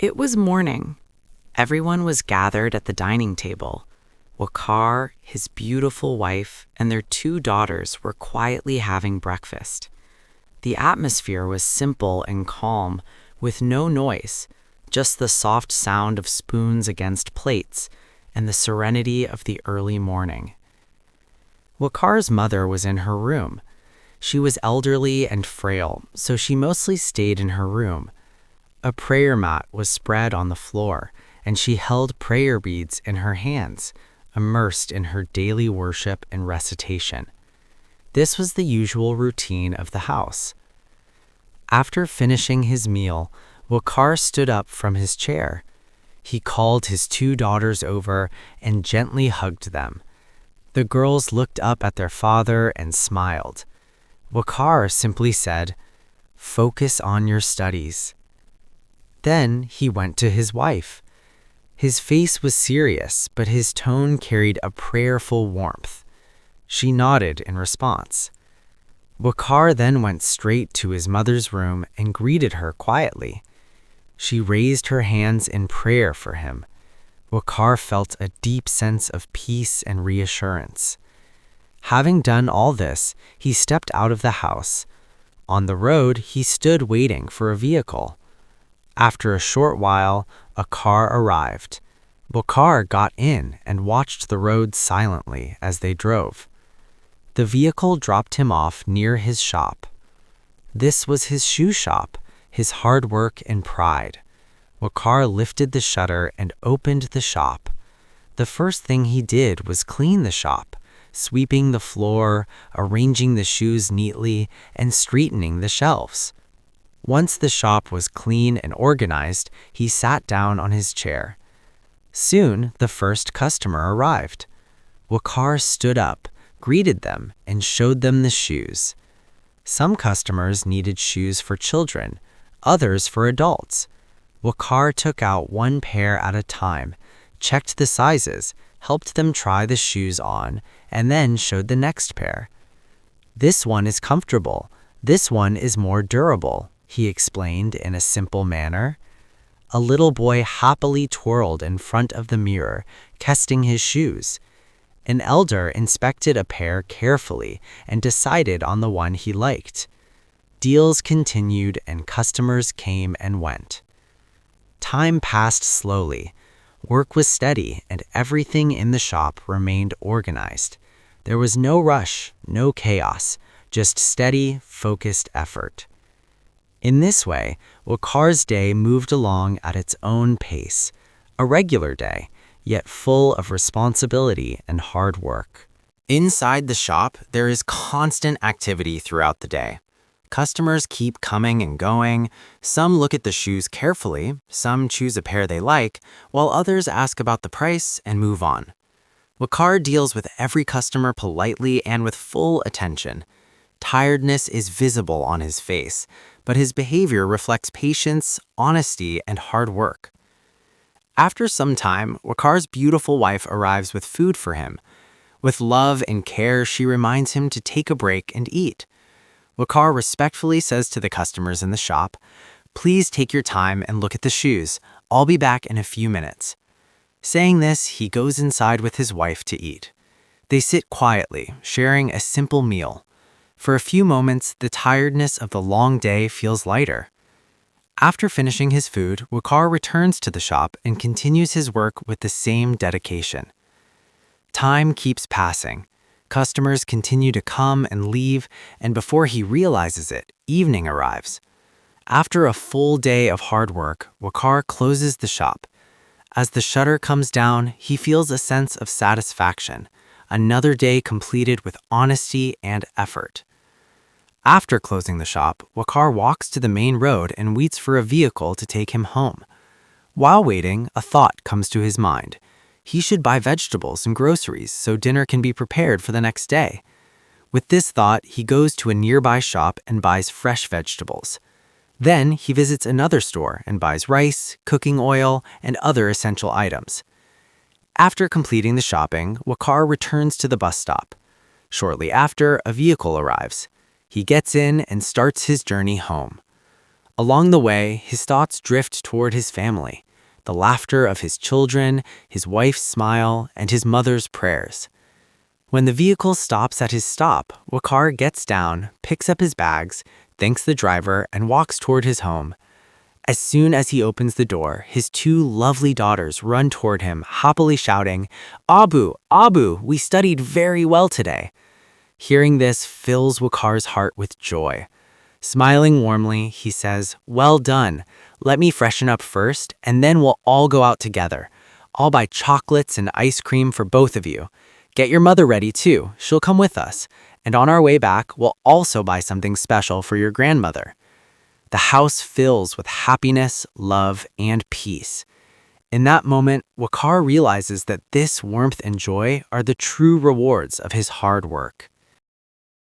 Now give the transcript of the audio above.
It was morning. Everyone was gathered at the dining table. Waqar, his beautiful wife, and their two daughters were quietly having breakfast. The atmosphere was simple and calm, with no noise, just the soft sound of spoons against plates and the serenity of the early morning. Waqar's mother was in her room. She was elderly and frail, so she mostly stayed in her room. A prayer mat was spread on the floor, and she held prayer beads in her hands, immersed in her daily worship and recitation. This was the usual routine of the house. After finishing his meal, Waqar stood up from his chair. He called his two daughters over and gently hugged them. The girls looked up at their father and smiled. Waqar simply said, "Focus on your studies." Then he went to his wife. His face was serious, but his tone carried a prayerful warmth. She nodded in response. Waqar then went straight to his mother's room and greeted her quietly. She raised her hands in prayer for him. Waqar felt a deep sense of peace and reassurance. Having done all this, he stepped out of the house. On the road, he stood waiting for a vehicle. After a short while, a car arrived. Waqar got in and watched the road silently as they drove. The vehicle dropped him off near his shop. This was his shoe shop, his hard work and pride. Waqar lifted the shutter and opened the shop. The first thing he did was clean the shop, sweeping the floor, arranging the shoes neatly, and straightening the shelves. Once the shop was clean and organized, he sat down on his chair. Soon, the first customer arrived. Waqar stood up, greeted them, and showed them the shoes. Some customers needed shoes for children, others for adults. Waqar took out one pair at a time, checked the sizes, helped them try the shoes on, and then showed the next pair. "This one is comfortable. This one is more durable," he explained in a simple manner. A little boy happily twirled in front of the mirror, testing his shoes. An elder inspected a pair carefully and decided on the one he liked. Deals continued and customers came and went. Time passed slowly. Work was steady and everything in the shop remained organized. There was no rush, no chaos, just steady, focused effort. In this way, Waqar's day moved along at its own pace, a regular day, yet full of responsibility and hard work. Inside the shop, there is constant activity throughout the day. Customers keep coming and going. Some look at the shoes carefully, some choose a pair they like, while others ask about the price and move on. Waqar deals with every customer politely and with full attention. Tiredness is visible on his face, but his behavior reflects patience, honesty, and hard work. After some time, Waqar's beautiful wife arrives with food for him. With love and care, she reminds him to take a break and eat. Waqar respectfully says to the customers in the shop, "Please take your time and look at the shoes. I'll be back in a few minutes." Saying this, he goes inside with his wife to eat. They sit quietly, sharing a simple meal. For a few moments, the tiredness of the long day feels lighter. After finishing his food, Waqar returns to the shop and continues his work with the same dedication. Time keeps passing. Customers continue to come and leave, and before he realizes it, evening arrives. After a full day of hard work, Waqar closes the shop. As the shutter comes down, he feels a sense of satisfaction, another day completed with honesty and effort. After closing the shop, Waqar walks to the main road and waits for a vehicle to take him home. While waiting, a thought comes to his mind. He should buy vegetables and groceries so dinner can be prepared for the next day. With this thought, he goes to a nearby shop and buys fresh vegetables. Then he visits another store and buys rice, cooking oil, and other essential items. After completing the shopping, Waqar returns to the bus stop. Shortly after, a vehicle arrives. He gets in and starts his journey home. Along the way, his thoughts drift toward his family, the laughter of his children, his wife's smile, and his mother's prayers. When the vehicle stops at his stop, Waqar gets down, picks up his bags, thanks the driver, and walks toward his home. As soon as he opens the door, his two lovely daughters run toward him, happily shouting, "Abu, Abu, we studied very well today." Hearing this fills Waqar's heart with joy. Smiling warmly, he says, "Well done. Let me freshen up first, and then we'll all go out together. I'll buy chocolates and ice cream for both of you. Get your mother ready too. She'll come with us. And on our way back, we'll also buy something special for your grandmother." The house fills with happiness, love, and peace. In that moment, Waqar realizes that this warmth and joy are the true rewards of his hard work.